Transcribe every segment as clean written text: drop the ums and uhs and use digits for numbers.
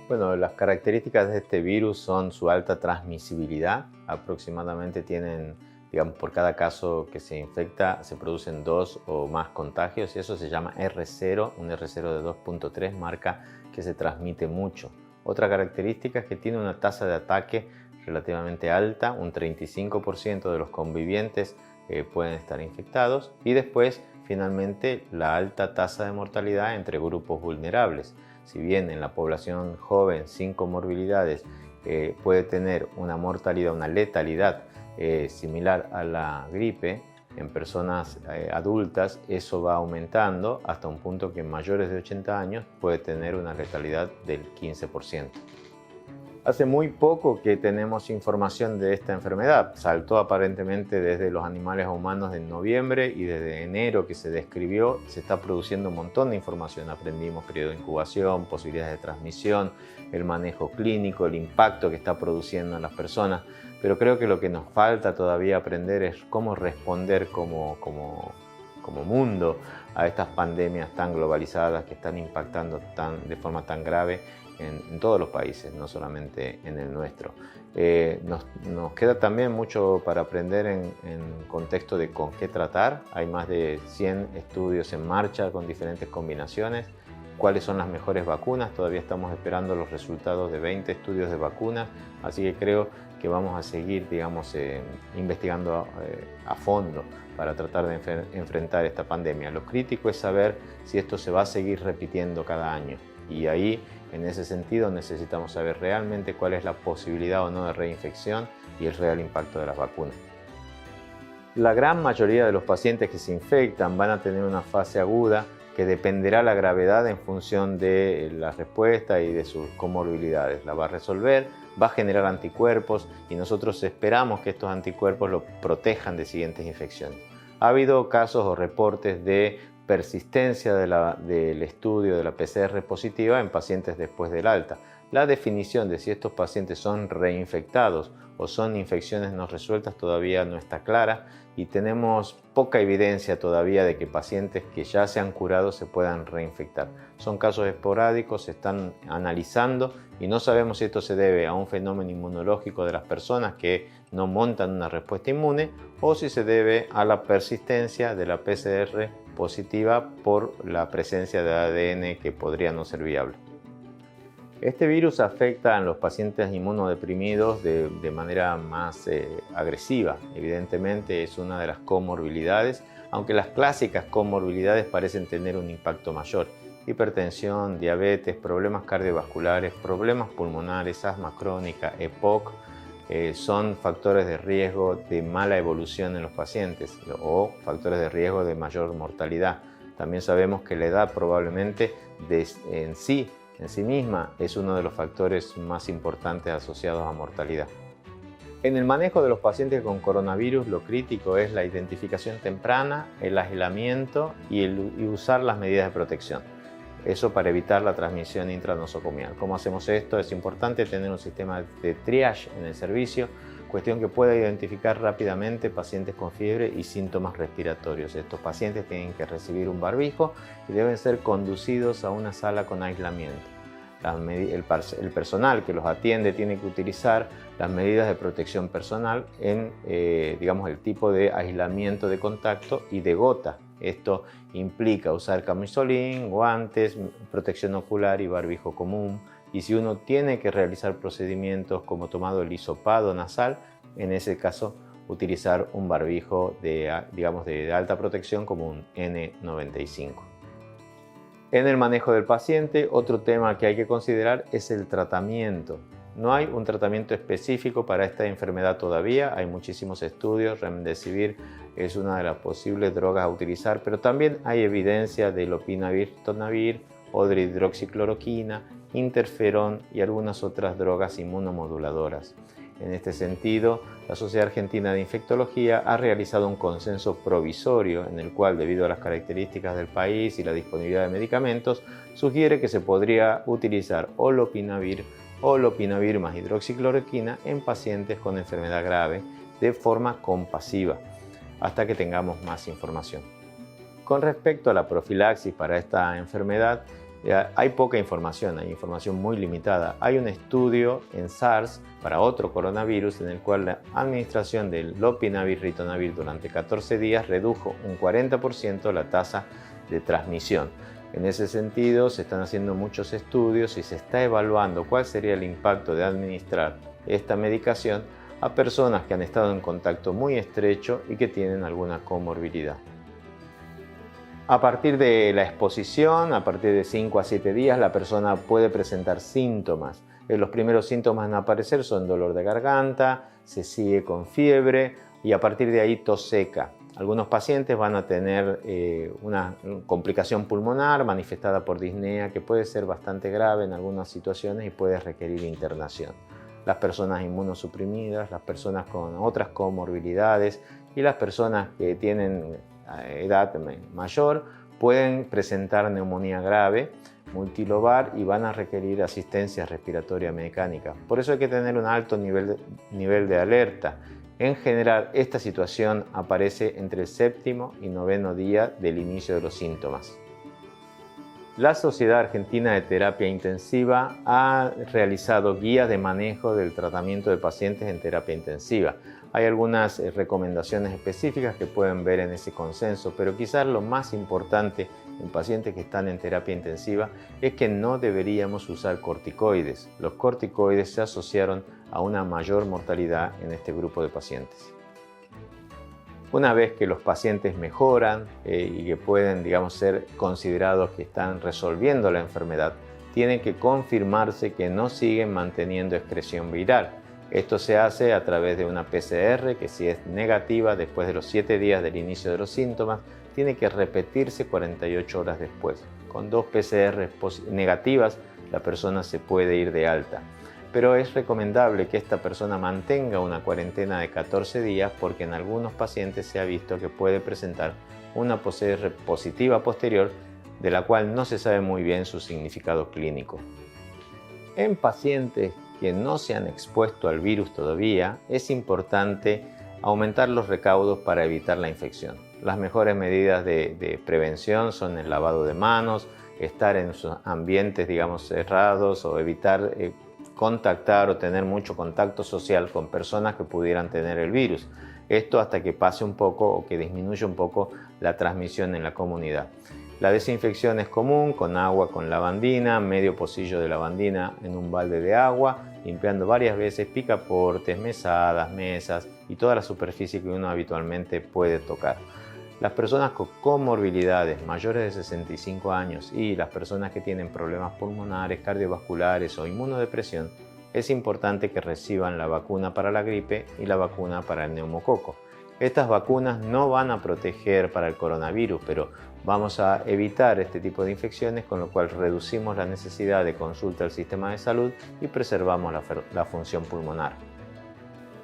Bueno, las características de este virus son su alta transmisibilidad. Aproximadamente tienen, digamos, por cada caso que se infecta se producen 2 o más contagios y eso se llama R0. Un R0 de 2.3 marca que se transmite mucho. Otra característica es que tiene una tasa de ataque relativamente alta. Un 35% de los convivientes pueden estar infectados. Y después, finalmente, la alta tasa de mortalidad entre grupos vulnerables. Si bien en la población joven sin comorbilidades puede tener una mortalidad, una letalidad similar a la gripe, en personas adultas eso va aumentando hasta un punto que en mayores de 80 años puede tener una letalidad del 15%. Hace muy poco que tenemos información de esta enfermedad. Saltó aparentemente desde los animales a humanos en noviembre y desde enero que se describió se está produciendo un montón de información. Aprendimos periodo de incubación, posibilidades de transmisión, el manejo clínico, el impacto que está produciendo en las personas. Pero creo que lo que nos falta todavía aprender es cómo responder como mundo a estas pandemias tan globalizadas que están impactando de forma tan grave en todos los países, no solamente en el nuestro. Nos queda también mucho para aprender en contexto de con qué tratar. Hay más de 100 estudios en marcha con diferentes combinaciones. ¿Cuáles son las mejores vacunas? Todavía estamos esperando los resultados de 20 estudios de vacunas, así que creo que vamos a seguir, digamos, investigando a fondo para tratar de enfrentar esta pandemia. Lo crítico es saber si esto se va a seguir repitiendo cada año y ahí, en ese sentido, necesitamos saber realmente cuál es la posibilidad o no de reinfección y el real impacto de las vacunas. La gran mayoría de los pacientes que se infectan van a tener una fase aguda que dependerá la gravedad en función de la respuesta y de sus comorbilidades. La va a resolver, va a generar anticuerpos y nosotros esperamos que estos anticuerpos lo protejan de siguientes infecciones. Ha habido casos o reportes de persistencia del estudio de la PCR positiva en pacientes después del alta. La definición de si estos pacientes son reinfectados o son infecciones no resueltas todavía no está clara y tenemos poca evidencia todavía de que pacientes que ya se han curado se puedan reinfectar. Son casos esporádicos, se están analizando y no sabemos si esto se debe a un fenómeno inmunológico de las personas que no montan una respuesta inmune o si se debe a la persistencia de la PCR positiva por la presencia de ADN que podría no ser viable. Este virus afecta a los pacientes inmunodeprimidos de manera más agresiva. Evidentemente es una de las comorbilidades, aunque las clásicas comorbilidades parecen tener un impacto mayor. Hipertensión, diabetes, problemas cardiovasculares, problemas pulmonares, asma crónica, EPOC, son factores de riesgo de mala evolución en los pacientes o factores de riesgo de mayor mortalidad. También sabemos que la edad probablemente en sí misma es uno de los factores más importantes asociados a mortalidad. En el manejo de los pacientes con coronavirus, lo crítico es la identificación temprana, el aislamiento y usar las medidas de protección. Eso para evitar la transmisión intranosocomial. ¿Cómo hacemos esto? Es importante tener un sistema de triage en el servicio, cuestión que pueda identificar rápidamente pacientes con fiebre y síntomas respiratorios. Estos pacientes tienen que recibir un barbijo y deben ser conducidos a una sala con aislamiento. El personal que los atiende tiene que utilizar las medidas de protección personal en digamos, el tipo de aislamiento de contacto y de gota. Esto implica usar camisolín, guantes, protección ocular y barbijo común. Y si uno tiene que realizar procedimientos como tomado el hisopado nasal, en ese caso utilizar un barbijo de alta protección como un N95. En el manejo del paciente, otro tema que hay que considerar es el tratamiento. No hay un tratamiento específico para esta enfermedad todavía, hay muchísimos estudios, Remdesivir es una de las posibles drogas a utilizar, pero también hay evidencia de lopinavir, ritonavir, o de hidroxicloroquina, interferón y algunas otras drogas inmunomoduladoras. En este sentido, la Sociedad Argentina de Infectología ha realizado un consenso provisorio en el cual, debido a las características del país y la disponibilidad de medicamentos, sugiere que se podría utilizar o lopinavir más hidroxicloroquina en pacientes con enfermedad grave de forma compasiva, hasta que tengamos más información. Con respecto a la profilaxis para esta enfermedad, hay poca información, hay información muy limitada. Hay un estudio en SARS para otro coronavirus en el cual la administración del lopinavir-ritonavir durante 14 días redujo un 40% la tasa de transmisión. En ese sentido, se están haciendo muchos estudios y se está evaluando cuál sería el impacto de administrar esta medicación a personas que han estado en contacto muy estrecho y que tienen alguna comorbilidad. A partir de la exposición, a partir de 5 a 7 días, la persona puede presentar síntomas. Los primeros síntomas en aparecer son dolor de garganta, se sigue con fiebre y a partir de ahí tos seca. Algunos pacientes van a tener una complicación pulmonar manifestada por disnea que puede ser bastante grave en algunas situaciones y puede requerir internación. Las personas inmunosuprimidas, las personas con otras comorbilidades y las personas que tienen edad mayor pueden presentar neumonía grave, multilobar y van a requerir asistencia respiratoria mecánica. Por eso hay que tener un alto nivel de alerta. En general, esta situación aparece entre el 7º y 9º día del inicio de los síntomas. La Sociedad Argentina de Terapia Intensiva ha realizado guías de manejo del tratamiento de pacientes en terapia intensiva. Hay algunas recomendaciones específicas que pueden ver en ese consenso, pero quizás lo más importante en pacientes que están en terapia intensiva es que no deberíamos usar corticoides. Los corticoides se asociaron a una mayor mortalidad en este grupo de pacientes. Una vez que los pacientes mejoran y que pueden, ser considerados que están resolviendo la enfermedad, tienen que confirmarse que no siguen manteniendo excreción viral. Esto se hace a través de una PCR que, si es negativa después de los 7 días del inicio de los síntomas, tiene que repetirse 48 horas después. Con 2 PCR negativas, la persona se puede ir de alta. Pero es recomendable que esta persona mantenga una cuarentena de 14 días porque en algunos pacientes se ha visto que puede presentar una PCR positiva posterior de la cual no se sabe muy bien su significado clínico. En pacientes que no se han expuesto al virus todavía, es importante aumentar los recaudos para evitar la infección. Las mejores medidas de prevención son el lavado de manos, estar en sus ambientes, cerrados o evitar contactar o tener mucho contacto social con personas que pudieran tener el virus. Esto hasta que pase un poco o que disminuya un poco la transmisión en la comunidad. La desinfección es común con agua con lavandina, medio pocillo de lavandina en un balde de agua, limpiando varias veces picaportes, mesadas, mesas y toda la superficie que uno habitualmente puede tocar. Las personas con comorbilidades mayores de 65 años y las personas que tienen problemas pulmonares, cardiovasculares o inmunodepresión, es importante que reciban la vacuna para la gripe y la vacuna para el neumococo. Estas vacunas no van a proteger para el coronavirus, pero vamos a evitar este tipo de infecciones, con lo cual reducimos la necesidad de consulta al sistema de salud y preservamos la función pulmonar.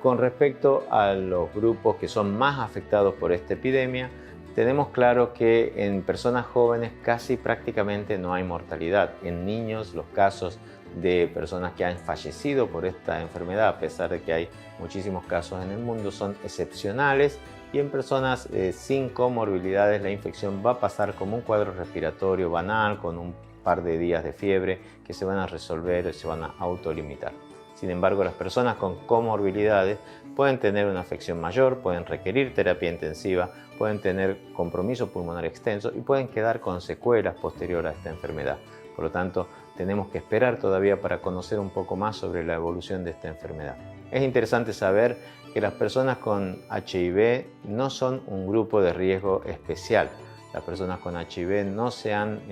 Con respecto a los grupos que son más afectados por esta epidemia, tenemos claro que en personas jóvenes casi prácticamente no hay mortalidad. En niños, los casos de personas que han fallecido por esta enfermedad, a pesar de que hay muchísimos casos en el mundo, son excepcionales, y en personas sin comorbilidades la infección va a pasar como un cuadro respiratorio banal con un par de días de fiebre que se van a resolver y se van a autolimitar. Sin embargo, las personas con comorbilidades pueden tener una afección mayor, pueden requerir terapia intensiva, pueden tener compromiso pulmonar extenso y pueden quedar con secuelas posteriores a esta enfermedad. Por lo tanto, tenemos que esperar todavía para conocer un poco más sobre la evolución de esta enfermedad. Es interesante saber que las personas con HIV no son un grupo de riesgo especial. Las personas con HIV no se han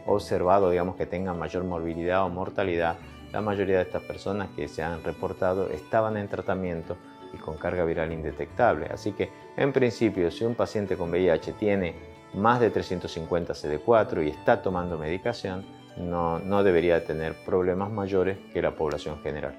observado, que tengan mayor morbilidad o mortalidad. La mayoría de estas personas que se han reportado estaban en tratamiento y con carga viral indetectable. Así que, en principio, si un paciente con VIH tiene más de 350 CD4 y está tomando medicación, no debería tener problemas mayores que la población general.